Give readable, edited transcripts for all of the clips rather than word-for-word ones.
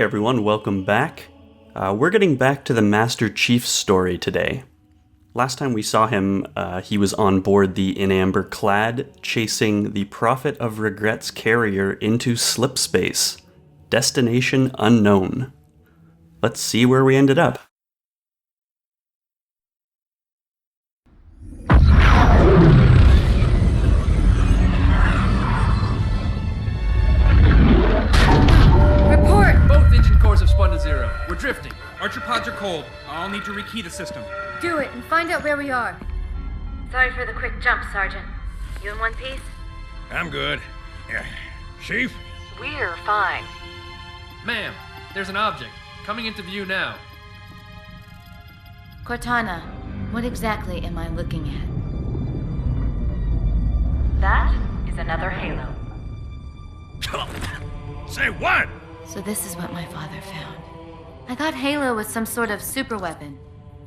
Hey everyone, welcome back. We're getting back to the Master Chief's story today. Last time we saw him, he was on board the In Amber Clad, chasing the Prophet of Regret's carrier into slip space. Destination unknown. Let's see where we ended up. Report! Both engine cores have spun to zero. We're drifting. Archer pods are cold. I'll need to rekey the system. Do it and find out where we are. Sorry for the quick jump, Sergeant. You in one piece? I'm good. Yeah. Chief? We're fine. Ma'am, there's an object. Coming into view now. Cortana, what exactly am I looking at? That is another Halo. Say what? So this is what my father found. I thought Halo was some sort of super weapon.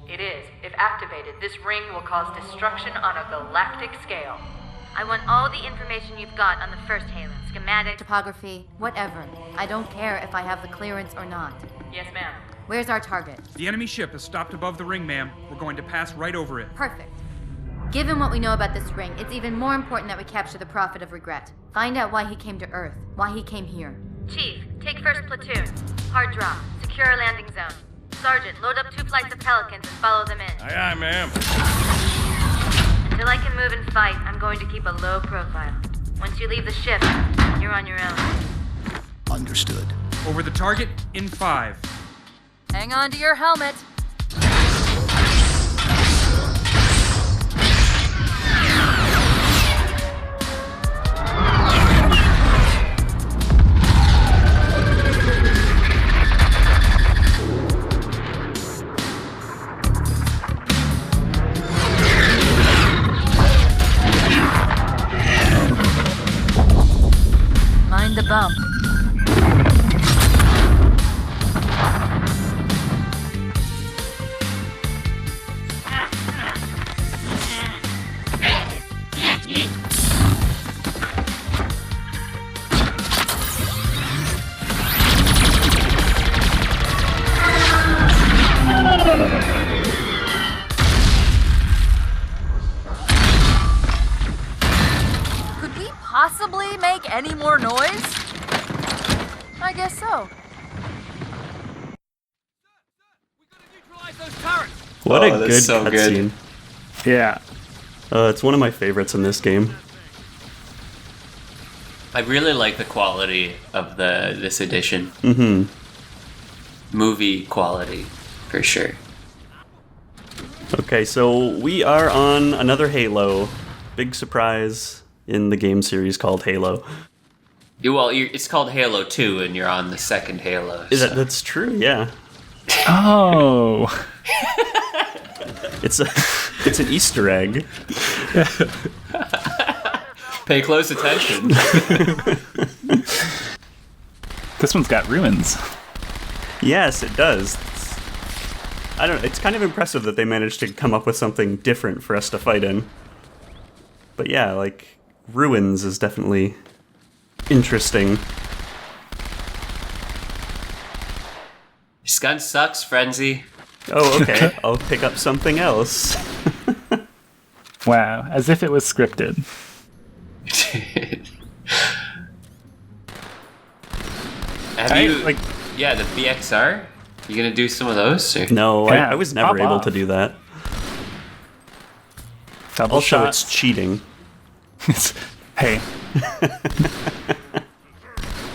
It is. If activated, this ring will cause destruction on a galactic scale. I want all the information you've got on the first Halo. Schematic, Topography, whatever. I don't care if I have the clearance or not. Yes, ma'am. Where's our target? The enemy ship is stopped above the ring, ma'am. We're going to pass right over it. Perfect. Given what we know about this ring, it's even more important that we capture the Prophet of Regret. Find out why he came to Earth, why he came here. Chief, take first platoon. Hard drop. Secure landing zone. Sergeant, load up 2 flights of Pelicans and follow them in. Aye, aye, ma'am. Until I can move and fight, I'm going to keep a low profile. Once you leave the ship, you're on your own. Understood. Over the target in 5. Hang on to your helmet. Mind the bump. Could we possibly make any more noise? I guess so. Neutralize those turrets! What a that's good so good. cutscene. Yeah. It's one of my favorites in this game. I really like the quality of this edition. Mm-hmm. Movie quality, for sure. Okay, so we are on another Halo. Big surprise in the game series called Halo. Well, it's called Halo 2, and you're on the second Halo. Is so- that, that's true, yeah. Oh. It's an Easter egg. Pay close attention. This one's got ruins. Yes, it does. It's kind of impressive that they managed to come up with something different for us to fight in. But yeah, like, ruins is definitely interesting. This gun sucks, Frenzy. Oh, okay. I'll pick up something else. Wow, as if it was scripted. Have you, yeah, the BXR? You gonna do some of those? Or? No, Yeah, I was never pop able off. to do that. Double Also, shots. it's cheating. Hey.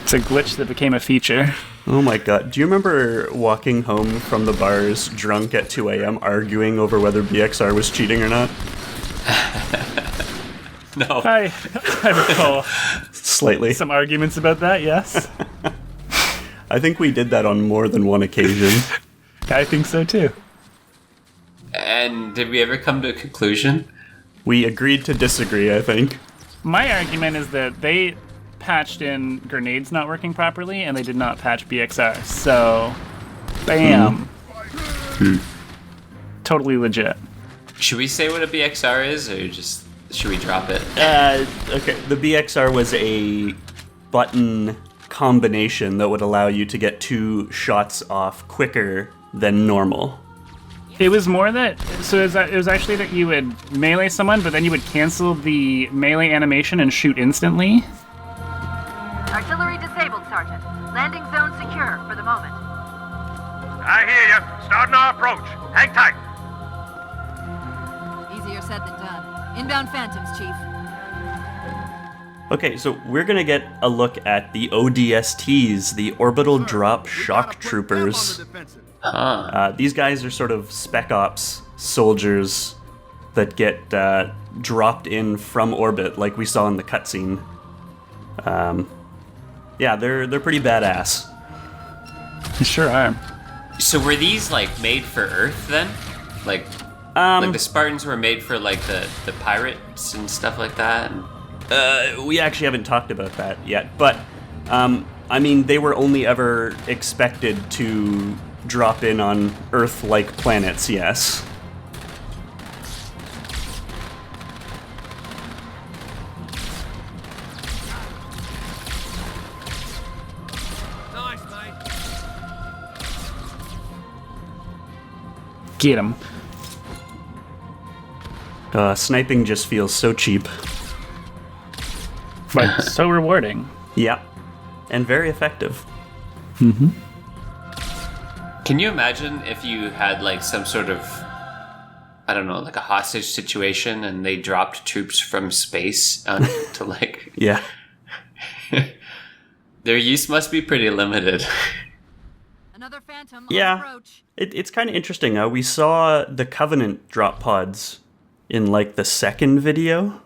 It's a glitch that became a feature. Oh my god. Do you remember walking home from the bars drunk at 2 a.m. arguing over whether BXR was cheating or not? No. I recall Slightly. some arguments about that, yes. I think we did that on more than one occasion. I think so too. And did we ever come to a conclusion? We agreed to disagree, I think. My argument is that they patched in grenades not working properly, and they did not patch BXR. So, bam. Totally legit. Should we say what a BXR is, or just should we drop it? Okay, the BXR was a button combination that would allow you to get 2 shots off quicker than normal. It was more that, so it was actually that you would melee someone, but then you would cancel the melee animation and shoot instantly. Artillery disabled, Sergeant. Landing zone secure for the moment. I hear you. Starting our approach. Hang tight. Easier said than done. Inbound Phantoms, Chief. Okay, so we're gonna get a look at the ODSTs, the Orbital Drop Shock Troopers. These guys are sort of Spec Ops soldiers that get dropped in from orbit, like we saw in the cutscene. Yeah, they're pretty badass. They sure are. So were these like made for Earth then? Like the Spartans were made for like the pirates and stuff like that? We actually haven't talked about that yet, but I mean, they were only ever expected to drop in on Earth-like planets, yes. Nice, mate. Get him. Sniping just feels so cheap. But so rewarding. Yeah, and very effective. Mm-hmm. Can you imagine if you had like some sort of, I don't know, like a hostage situation and they dropped troops from space onto like... Yeah. Their use must be pretty limited. Another Phantom Yeah, on approach. it's kind of interesting. We saw the Covenant drop pods in like the second video.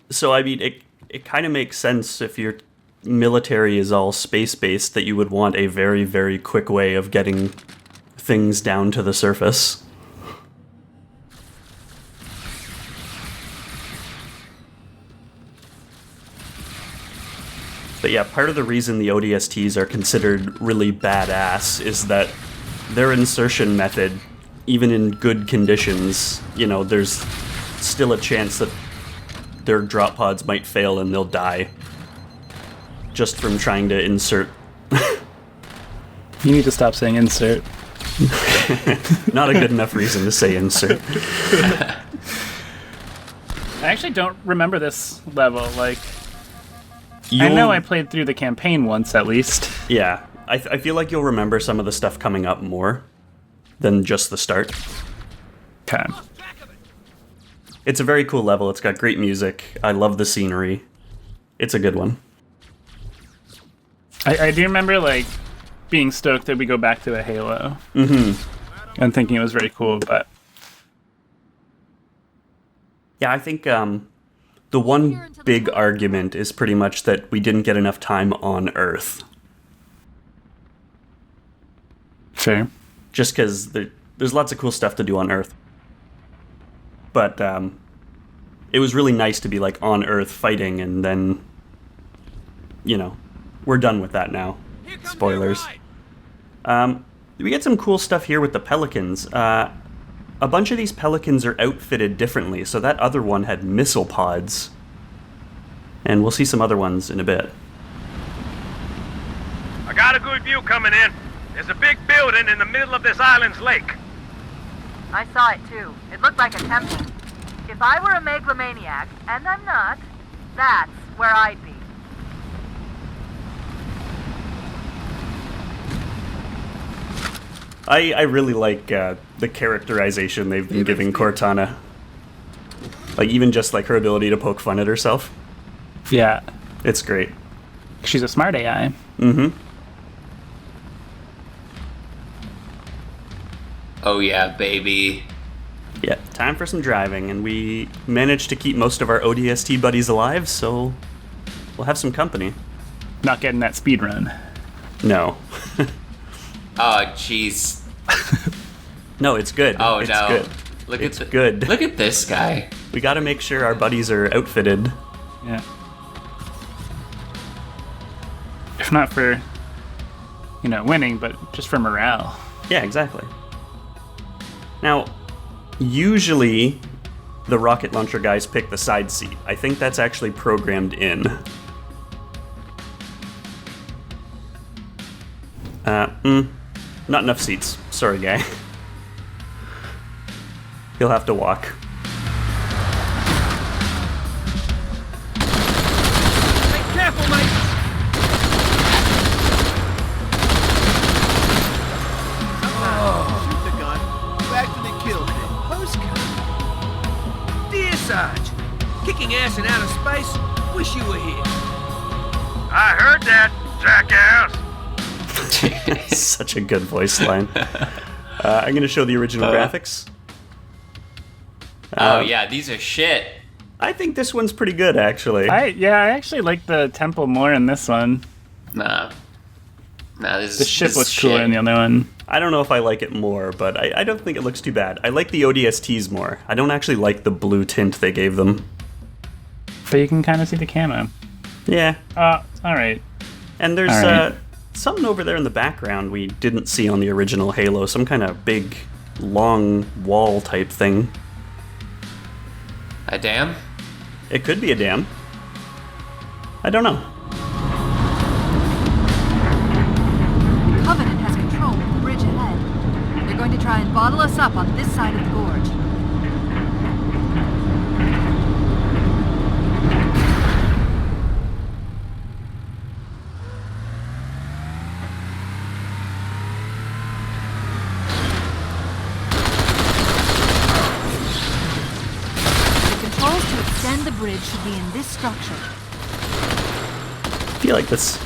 So I mean, it kind of makes sense if your military is all space-based that you would want a very, very quick way of getting things down to the surface. But yeah, part of the reason the ODSTs are considered really badass is that their insertion method, even in good conditions, you know, there's still a chance that their drop pods might fail and they'll die just from trying to insert. You need to stop saying insert. Not a good enough reason to say insert. I actually don't remember this level. Like, I know I played through the campaign once at least. Yeah, I feel like you'll remember some of the stuff coming up more than just the start. Okay. It's a very cool level. It's got great music. I love the scenery. It's a good one. I do remember, like, being stoked that we go back to a Halo. Mm-hmm. And thinking it was very cool, but... Yeah, I think the one big argument is pretty much that we didn't get enough time on Earth. Fair. Just because there's lots of cool stuff to do on Earth. But it was really nice to be, like, on Earth fighting, and then, you know, we're done with that now. Spoilers. We get some cool stuff here with the Pelicans. A bunch of these Pelicans are outfitted differently, so that other one had missile pods. And we'll see some other ones in a bit. I got a good view coming in. There's a big building in the middle of this island's lake. I saw it too. It looked like a temple. If I were a megalomaniac, and I'm not, that's where I'd be. I really like the characterization they've been giving Cortana. Like, even just like her ability to poke fun at herself. Yeah. It's great. She's a smart AI. Mm-hmm. Oh yeah, baby. Yeah, time for some driving, and we managed to keep most of our ODST buddies alive, so we'll have some company. Not getting that speed run. No. Oh jeez. No, it's good. Oh it's no. Good. Look it's at good. Look at this guy. We gotta make sure our buddies are outfitted. Yeah. If not for, you know, winning, but just for morale. Yeah, exactly. Now, usually the rocket launcher guys pick the side seat. I think that's actually programmed in. Not enough seats. Sorry, guy. He'll have to walk. Be careful, mate! Shoot the gun. You actually killed it. Postcard. Dear Sarge, kicking ass in outer space? Wish you were here. I heard that, jackass. Such a good voice line. I'm going to show the original graphics. Oh yeah, these are shit. I think this one's pretty good, actually. I actually like the temple more in this one. Nah, this The ship this looks is cooler shit. in the other one. I don't know if I like it more, but I don't think it looks too bad. I like the ODSTs more. I don't actually like the blue tint they gave them. But you can kind of see the camo. Yeah. Alright. And there's All right. something over there in the background we didn't see on the original Halo. Some kind of big, long wall type thing. A dam? It could be a dam. I don't know. Covenant has control of the bridge ahead. They're going to try and bottle us up on this side of the gorge. The controls to extend the bridge should be in this structure. I feel like this...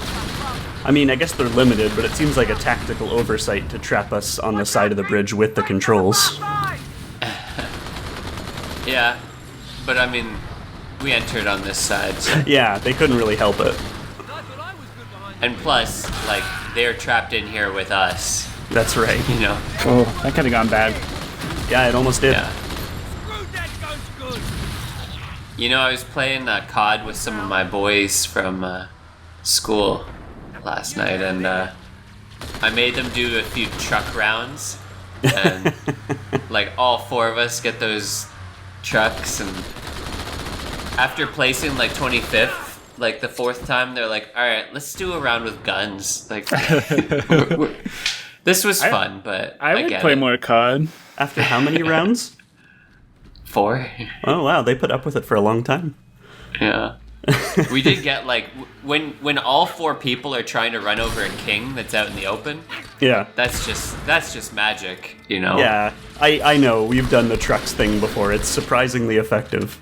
I mean, I guess they're limited, but it seems like a tactical oversight to trap us on the side of the bridge with the controls. Yeah, but I mean, we entered on this side, so. Yeah, they couldn't really help it. And plus, like, they're trapped in here with us, That's right. you know? Oh, that could have gone bad. Yeah, it almost did. Yeah. You know, I was playing COD with some of my boys from school last night, and I made them do a few truck rounds, and like all four of us get those trucks, and after placing like 25th, like the fourth time, they're like, all right, let's do a round with guns. Like, this was fun, but I would get play it. more COD. After how many rounds? 4. Oh, wow, they put up with it for a long time. Yeah. We did get like when all 4 people are trying to run over a king that's out in the open. Yeah. That's just magic, you know. Yeah, I know. We've done the trucks thing before. It's surprisingly effective.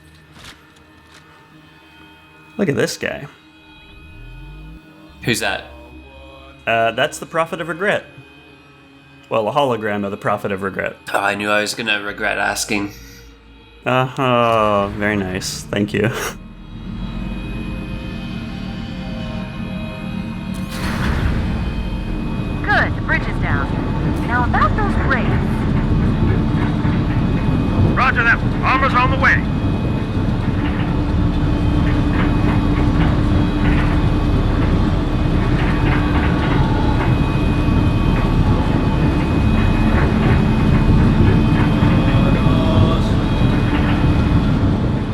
Look at this guy. Who's that? That's the Prophet of Regret. Well, a hologram of the Prophet of Regret. Oh, I knew I was gonna regret asking. Oh, very nice. Thank you. Good, the bridge is down. Now about those raids. Roger that. Armor's on the way.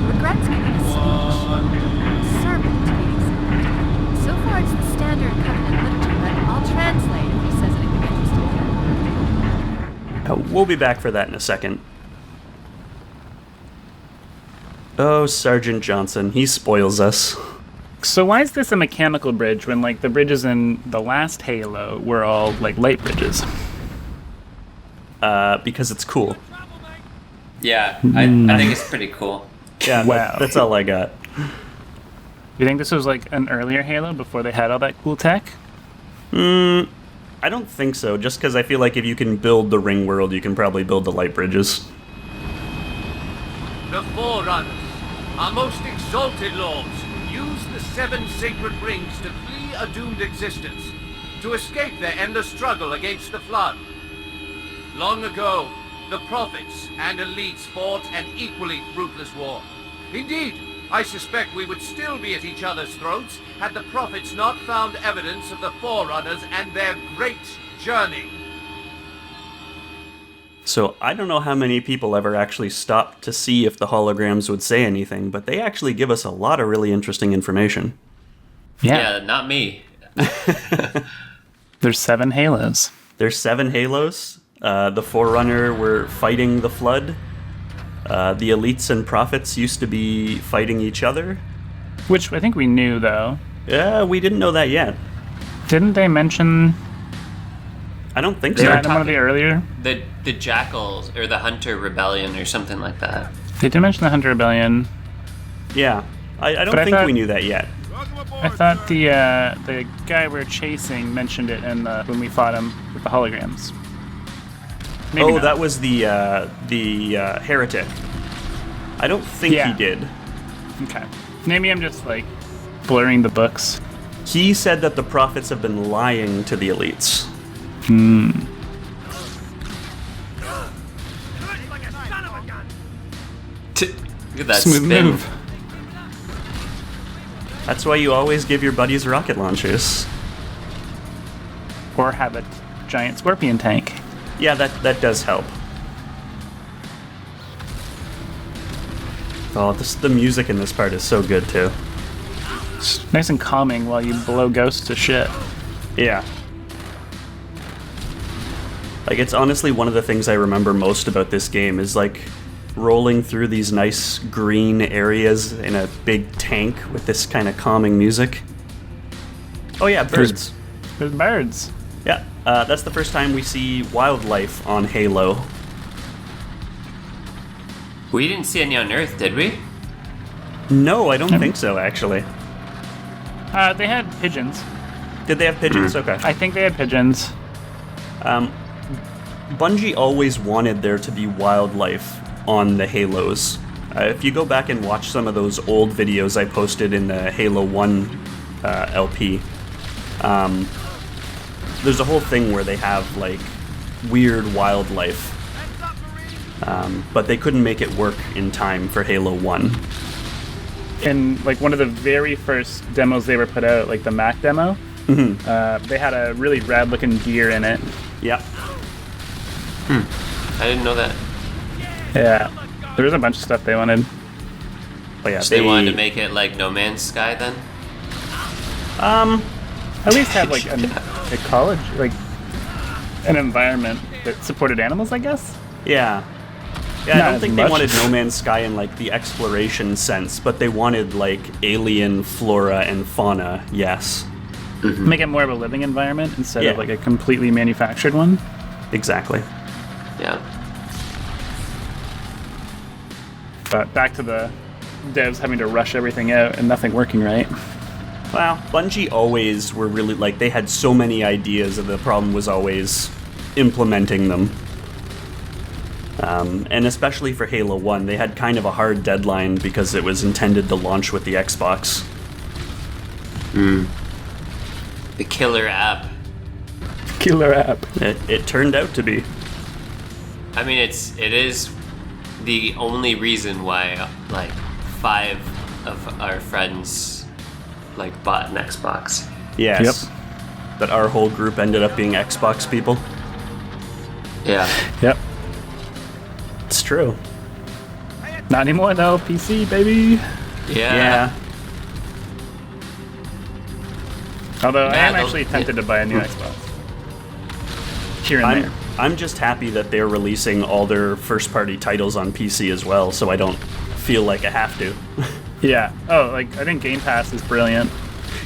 Regret's giving a speech. Sermon, to be exact. So far, it's the standard Covenant liturgy, but I'll translate if he says anything interesting. We'll be back for that in a second. Oh, Sergeant Johnson. He spoils us. So why is this a mechanical bridge when, like, the bridges in the last Halo were all, like, light bridges? Because it's cool. Yeah, I think it's pretty cool. Yeah, Wow. that's all I got. You think this was, like, an earlier Halo before they had all that cool tech? I don't think so, just because I feel like if you can build the ring world, you can probably build the light bridges. The Forerunners, our most exalted lords, use the 7 sacred rings to flee a doomed existence, to escape their endless struggle against the Flood. Long ago, the prophets and elites fought an equally fruitless war. Indeed, I suspect we would still be at each other's throats had the prophets not found evidence of the Forerunners and their great journey. So I don't know how many people ever actually stopped to see if the holograms would say anything, but they actually give us a lot of really interesting information. Yeah, not me. There's 7 Halos. There's 7 Halos. The Forerunner were fighting the Flood. The Elites and Prophets used to be fighting each other. Which I think we knew, though. Yeah, we didn't know that yet. Didn't they mention I don't think so. that in one of the earlier? The Jackals, or the Hunter Rebellion, or something like that. They did mention the Hunter Rebellion. Yeah. I don't But I think thought- we knew that yet. I thought the guy we were chasing mentioned it in when we fought him with the holograms. Maybe Oh, not. that was the Heretic. I don't think Yeah. he did. Okay. Maybe I'm just, like, blurring the books. He said that the Prophets have been lying to the Elites. Look at that Smooth spin. move. That's why you always give your buddies rocket launchers. Or have a giant scorpion tank. Yeah, that does help. Oh, the music in this part is so good too. It's nice and calming while you blow ghosts to shit. Yeah. Like, it's honestly one of the things I remember most about this game is, like, rolling through these nice green areas in a big tank with this kind of calming music. Oh yeah, birds. There's birds. Yeah, that's the first time we see wildlife on Halo. We didn't see any on Earth, did we? No, I don't think so, actually. They had pigeons. Did they have pigeons? Okay. I think they had pigeons. Bungie always wanted there to be wildlife on the Halos. If you go back and watch some of those old videos I posted in the Halo 1 LP, there's a whole thing where they have, like, weird wildlife. But they couldn't make it work in time for Halo 1. In, like, one of the very first demos they ever put out, like the Mac demo, they had a really rad-looking deer in it. Yeah. I didn't know that. Yeah. There was a bunch of stuff they wanted. But yeah, So they wanted to make it like No Man's Sky then? At least have, like, a college, like, an environment that supported animals, I guess? Yeah. Yeah, I Not don't as think they much. wanted No Man's Sky in, like, the exploration sense, but they wanted, like, alien flora and fauna, yes. Make it more of a living environment instead Yeah. of, like, a completely manufactured one. Exactly. Yeah. But back to the devs having to rush everything out and nothing working right. Well, Bungie always were really, like, they had so many ideas, and the problem was always implementing them. And especially for Halo 1, they had kind of a hard deadline because it was intended to launch with the Xbox. The killer app. Killer app. It turned out to be. I mean, it is the only reason why, like, 5 of our friends, like, bought an Xbox. Yes. That our whole group ended up being Xbox people. Yeah. Yep. It's true. Not anymore, though. PC, baby. Yeah. Although I Yeah, am actually tempted to buy a new Xbox. Here and there. I'm just happy that they're releasing all their first-party titles on PC as well, so I don't feel like I have to. Yeah. Oh, like, I think Game Pass is brilliant.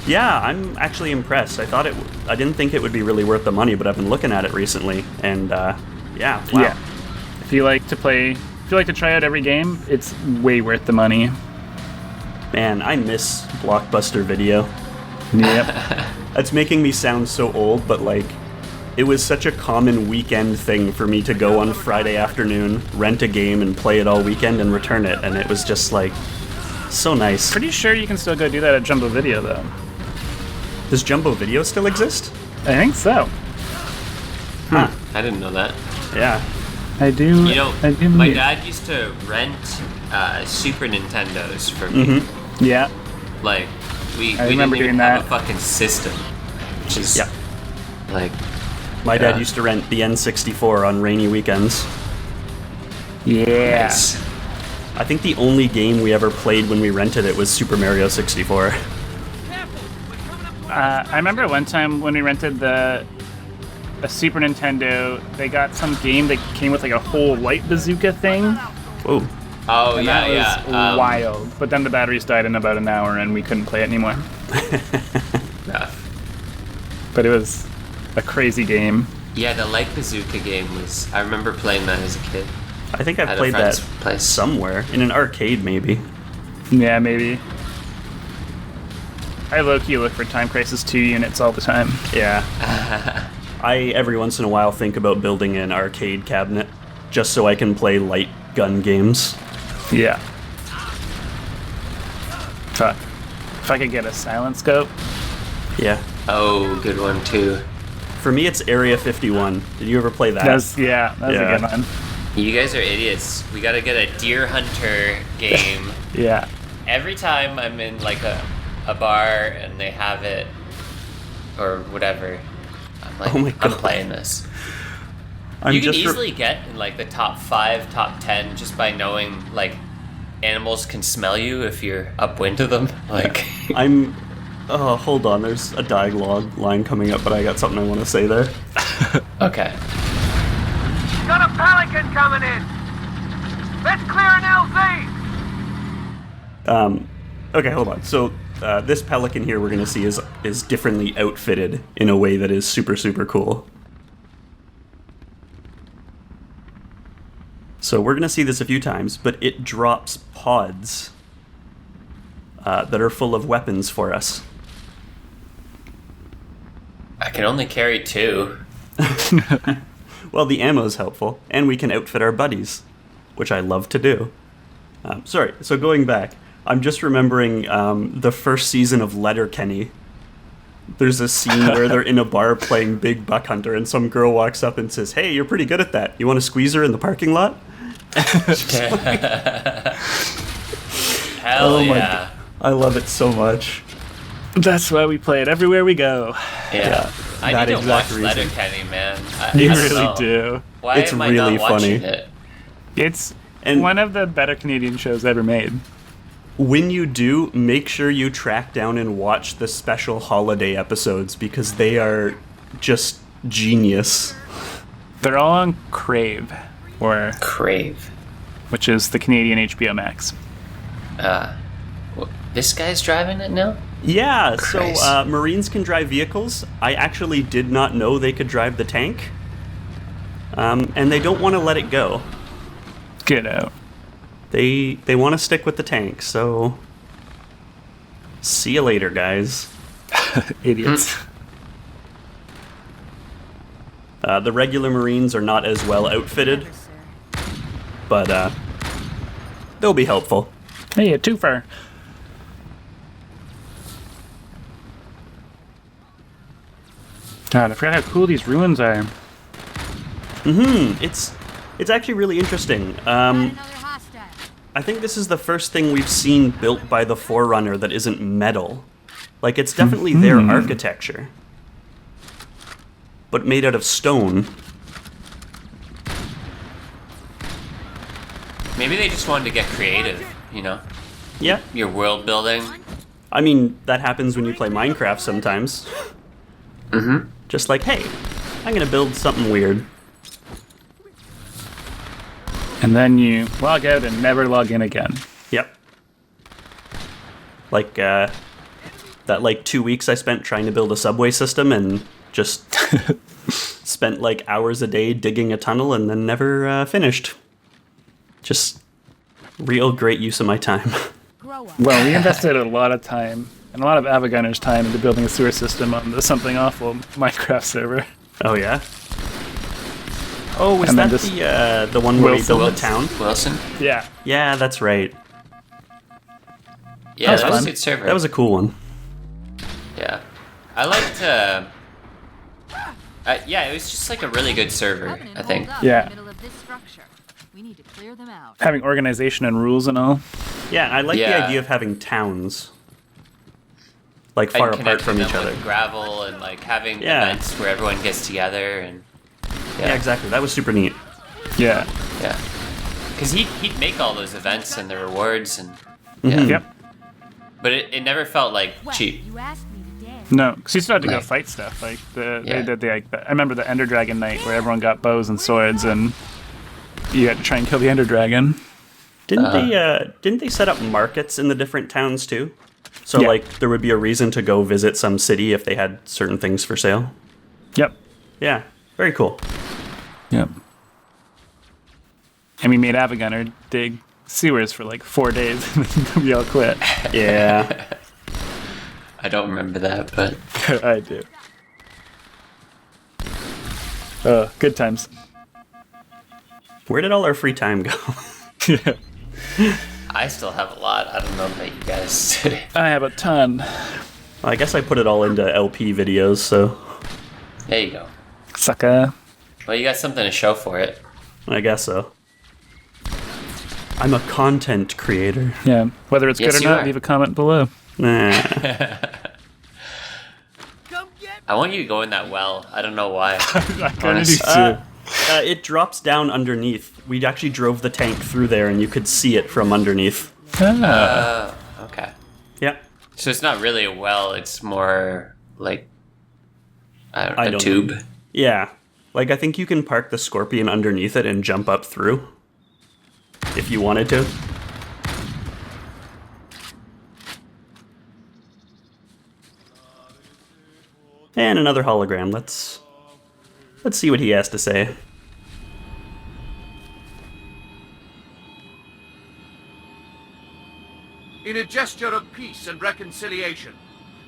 Yeah, I'm actually impressed. I didn't think it would be really worth the money, but I've been looking at it recently, and yeah, wow. Yeah. If you like to try out every game, it's way worth the money. Man, I miss Blockbuster Video. Yep. That's making me sound so old, but, like, it was such a common weekend thing for me to go on Friday afternoon, rent a game, and play it all weekend and return it, and it was just, like, so nice. Pretty sure you can still go do that at Jumbo Video, though. Does Jumbo Video still exist? I think so. Huh. I didn't know that. Yeah. I do. You know, I do my believe. dad used to rent Super Nintendos for me. Yeah. Like, we remember didn't even doing have that. a fucking system. Which is, Yeah. like, My dad Yeah. used to rent the N64 on rainy weekends. Yeah. nice. I think the only game we ever played when we rented it was Super Mario 64. I remember one time when we rented the a Super Nintendo. They got some game that came with like a whole light bazooka thing. Whoa. Oh, And yeah, that was yeah. wild. But then the batteries died in about an hour and we couldn't play it anymore. Yeah. But it was a crazy game. Yeah, the light bazooka game was. I remember playing that as a kid. I think I've At a played that friend's place. somewhere. In an arcade, maybe. Yeah, maybe. I low-key look for Time Crisis 2 units all the time. Yeah. I, every once in a while, think about building an arcade cabinet just so I can play light gun games. Yeah. Fuck. If I could get a silent scope. Yeah. Oh, good one too. For me, it's Area 51. Did you ever play that? That was a good one. You guys are idiots. We gotta get a Deer Hunter game. Yeah. Every time I'm in like a bar and they have it or whatever, I'm like, Oh my I'm God. playing this. I'm You can just easily get in like the top 5, top 10 just by knowing like animals can smell you if you're upwind of them. Like, I'm. Oh, hold on. There's a dialogue line coming up, but I got something I want to say there. okay. Got a Pelican coming in! Let's clear an LZ! Okay, hold on. So this Pelican here we're gonna see is differently outfitted in a way that is super, super cool. So we're gonna see this a few times, but it drops pods that are full of weapons for us. I can only carry 2. Well, the ammo's helpful, and we can outfit our buddies, which I love to do. Sorry, so going back, I'm just remembering the first season of Letterkenny. There's a scene where they're in a bar playing Big Buck Hunter, and some girl walks up and says, "Hey, you're pretty good at that. You want to squeeze her in the parking lot?" Hell Oh my yeah. I love it so much. That's why we play it everywhere we go. Yeah. I that need to exact watch reason. Letterkenny, man. You I don't really know. do. Why It's am I really not watching funny. it? It's And- one of the better Canadian shows ever made. When you do, make sure you track down and watch the special holiday episodes because they are just genius. They're all on Crave, Crave. which is the Canadian HBO Max. This guy's driving it now? Yeah, Christ. so Marines can drive vehicles. I actually did not know they could drive the tank. And they don't want to let it go. Get out. They want to stick with the tank, so see you later, guys. Idiots. The regular Marines are not as well outfitted, but they'll be helpful. Hey, a twofer. God, I forgot how cool these ruins are. It's actually really interesting. I think this is the first thing we've seen built by the Forerunner that isn't metal. Like, it's definitely their architecture, but made out of stone. Maybe they just wanted to get creative, you know? Yeah, Your world building. I mean, that happens when you play Minecraft sometimes. Just like, hey, I'm gonna build something weird. And then you log out and never log in again. Yep. Like, that, 2 weeks I spent trying to build a subway system and just spent, hours a day digging a tunnel and then never finished. Just real great use of my time. Well, we invested a lot of time and a lot of Avagunner's time into building a sewer system on the Something Awful Minecraft server. Oh, yeah? Oh, was And that then the one where we Wilson. built the town? Wilson? Yeah. Yeah, that's right. Yeah, That was that was fun. a good server. That was a cool one. Yeah. I liked, yeah, it was just like a really good server, I think. Yeah. Middle of this structure. We need to clear them out. Having organization and rules and all. Yeah, I like the Yeah. idea of having towns. Far And apart connecting from them each other. with gravel and having Yeah. events where everyone gets together and Yeah, exactly. That was super neat. Yeah. yeah. Because he'd make all those events and the rewards and yeah. Yep. But it never felt like Well, cheap. you asked me to dance. No, because you still had to go Like- fight stuff. Like they Yeah. did the. I remember the Ender Dragon night where everyone got bows and swords, and you had to try and kill the Ender Dragon. Didn't they set up markets in the different towns too? So Yeah. like there would be a reason to go visit some city if they had certain things for sale. Yep. Yeah, very cool. Yep. And we made Avagunner dig sewers for like 4 days, and then we all quit. Yeah. I don't remember that, but I do. Oh, good times. Where did all our free time go? Yeah. I still have a lot. I don't know about you guys. I have a ton. I guess I put it all into LP videos, so There you go. Sucker. Well, you got something to show for it. I guess so. I'm a content creator. Yeah. Whether it's Yes, good or you not, are. leave a comment below. Nah. I want you to go in that well. I don't know why. I kind of do Honest. too. It drops down underneath. We actually drove the tank through there, and you could see it from underneath. Okay. Yeah. So it's not really a well. It's more like I a don't tube. know. Yeah. Like, I think you can park the Scorpion underneath it and jump up through. If you wanted to. And another hologram. Let's see what he has to say. In a gesture of peace and reconciliation,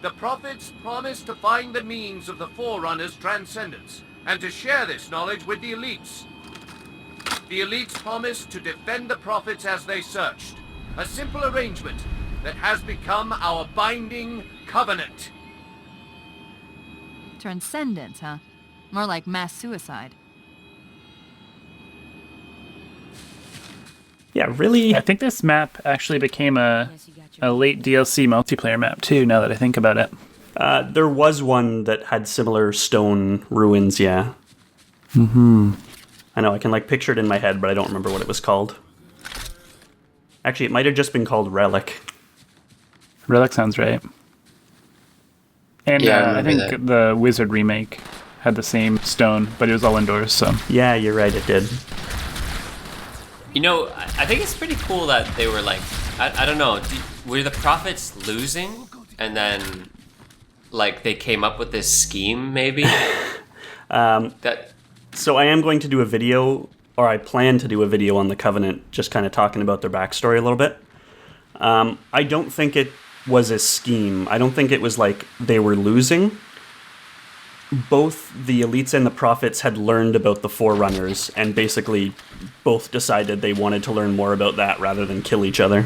the prophets promised to find the means of the Forerunner's transcendence, and to share this knowledge with the elites. The elites promised to defend the prophets as they searched. A simple arrangement that has become our binding covenant. Transcendence, huh? More like mass suicide. Yeah, really? I think this map actually became a late DLC multiplayer map too, now that I think about it. There was one that had similar stone ruins, yeah. Mm-hmm. I know, I can like picture it in my head, but I don't remember what it was called. Actually, it might have just been called Relic. Relic sounds right. And Yeah, I I think remember the Wizard remake had the same stone, but it was all indoors, so. Yeah, you're right, it did. You know, I think it's pretty cool that they were like, I don't know, were the prophets losing and then like they came up with this scheme maybe? That So I am going to do a video, or I plan to do a video on the Covenant, just kind of talking about their backstory a little bit. I don't think it was a scheme. I don't think it was like they were losing. Both the elites and the prophets had learned about the Forerunners, and basically both decided they wanted to learn more about that rather than kill each other.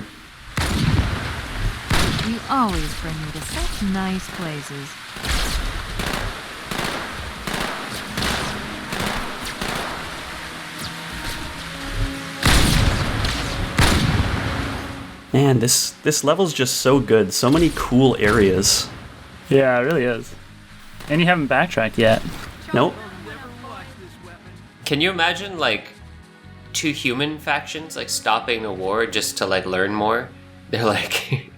You always bring me to such nice places. Man, this level's just so good. So many cool areas. Yeah, it really is. And you haven't backtracked yet. Nope. Can you imagine like two human factions like stopping a war just to like learn more? They're like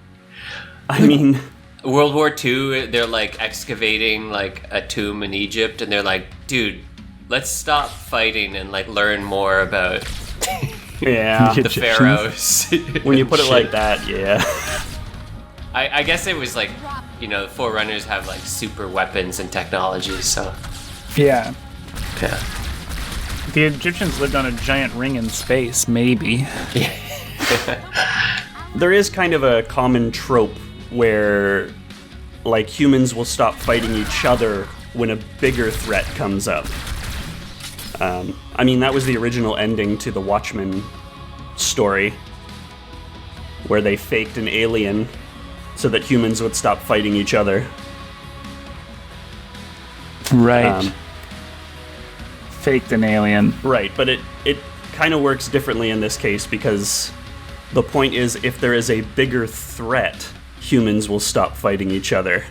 I mean, World War II, they're like excavating like a tomb in Egypt and they're like, dude, let's stop fighting and like learn more about yeah. the pharaohs. When you put it Shit. like that, yeah. I guess it was like, you know, the Forerunners have like super weapons and technology, so Yeah. yeah. The Egyptians lived on a giant ring in space, maybe. There is kind of a common trope where, like, humans will stop fighting each other when a bigger threat comes up. I mean, that was the original ending to the Watchmen story, where they faked an alien so that humans would stop fighting each other. Right. Faked an alien. Right, but it kind of works differently in this case because the point is if there is a bigger threat, humans will stop fighting each other.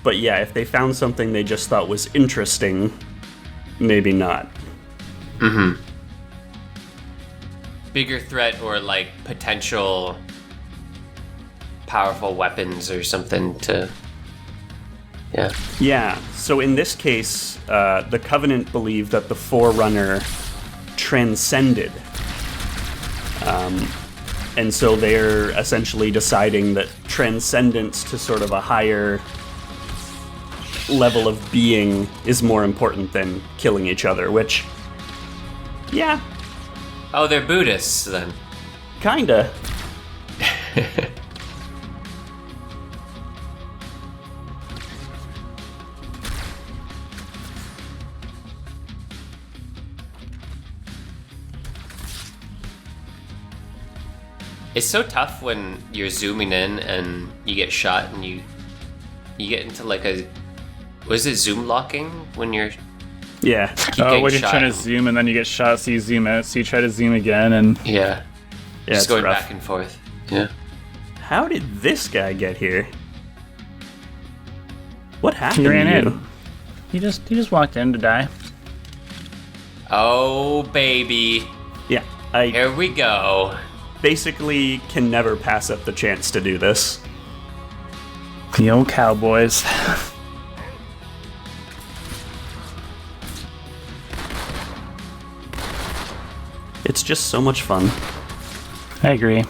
But yeah, if they found something they just thought was interesting, maybe not. Mm-hmm. Bigger threat or like potential powerful weapons or something to Yeah. Yeah, so in this case, the Covenant believe that the Forerunner transcended. And so they're essentially deciding that transcendence to sort of a higher level of being is more important than killing each other, which, yeah. Oh, they're Buddhists then. Kinda. It's so tough when you're zooming in and you get shot and you get into like a... Was it zoom locking when you're... Yeah. Oh, when you're trying to zoom and then you get shot, so you zoom out, so you try to zoom again, and... Yeah. Yeah, just it's going rough. back and forth. Yeah. How did this guy get here? What happened He ran to you? in. He just walked in to die. Oh, baby. Yeah, Here we go. basically can never pass up the chance to do this. The old cowboys. It's just so much fun. I agree.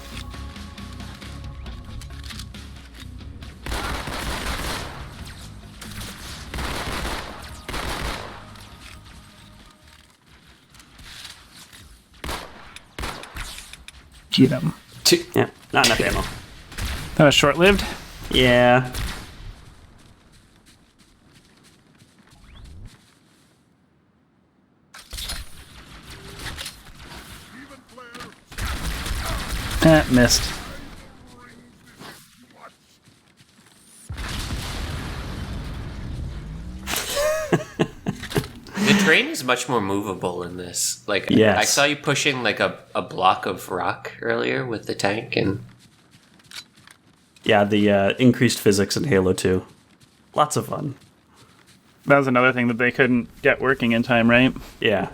Get him. Yeah, not enough ammo. That was short-lived. Yeah. Missed. The terrain is much more movable in this. Like, Yes. I saw you pushing like a block of rock earlier with the tank, and Yeah, the increased physics in Halo 2. Lots of fun. That was another thing that they couldn't get working in time, right? Yeah.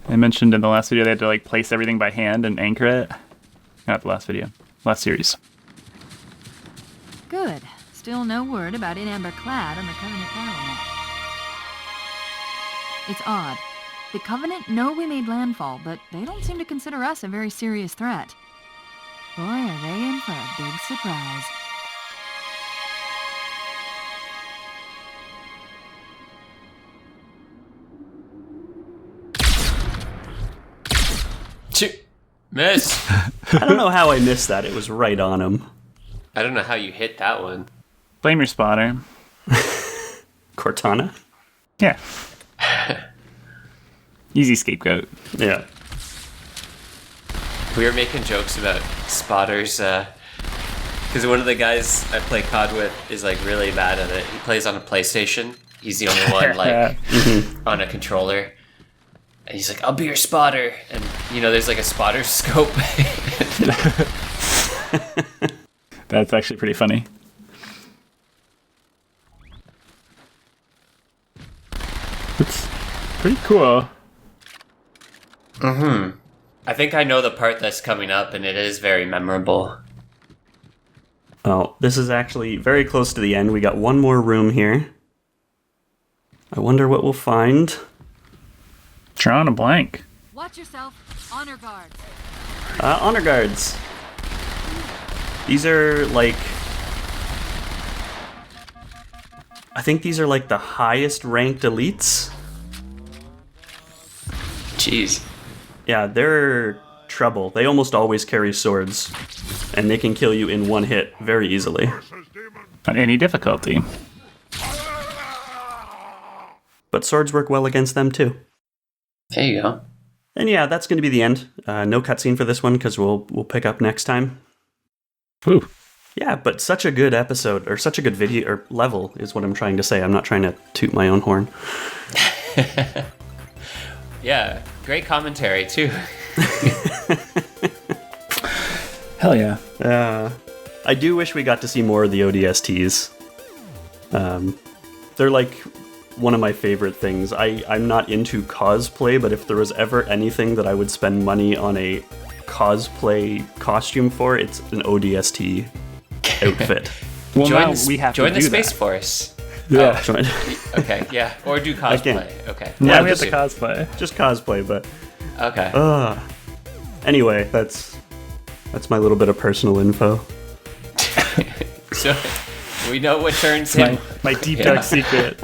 I mentioned in the last video they had to like place everything by hand and anchor it. Not the last video. Last series. Good. Still no word about In-Amber Clad on the Covenant battle. It's odd. The Covenant know we made landfall, but they don't seem to consider us a very serious threat. Boy, are they in for a big surprise. miss. I don't know how I missed that. It was right on him. I don't know how you hit that one. Blame your spotter. Cortana? Yeah. Easy scapegoat. Yeah. We were making jokes about spotters, because one of the guys I play COD with is like really bad at it. He plays on a PlayStation. He's the only one like on a controller. And he's like, I'll be your spotter. And, you know, there's like a spotter scope. That's actually pretty funny. It's pretty cool. Mm-hmm. I think I know the part that's coming up, and it is very memorable. Oh, this is actually very close to the end. We got one more room here. I wonder what we'll find. Drawing a blank. Watch yourself. Honor guards. Honor guards. These are like... I think these are like the highest ranked elites. Jeez. Yeah, they're trouble. They almost always carry swords. And they can kill you in one hit very easily. Not any difficulty. But swords work well against them too. There you go. And yeah, that's going to be the end. No cutscene for this one because we'll pick up next time. Ooh. Yeah, but such a good episode, or such a good video, or level is what I'm trying to say. I'm not trying to toot my own horn. Yeah, great commentary too. Hell yeah. I do wish we got to see more of the ODSTs. They're like one of my favorite things. I'm not into cosplay, but if there was ever anything that I would spend money on a cosplay costume for, it's an ODST outfit. Well, join now the, we have join to the do Space that. Force. Yeah. Join. Okay, yeah. Or do can't. cosplay. Okay. Now we just- have to cosplay. Just cosplay, but Okay. anyway, that's my little bit of personal info. So we know what turns him. My deep dark secret.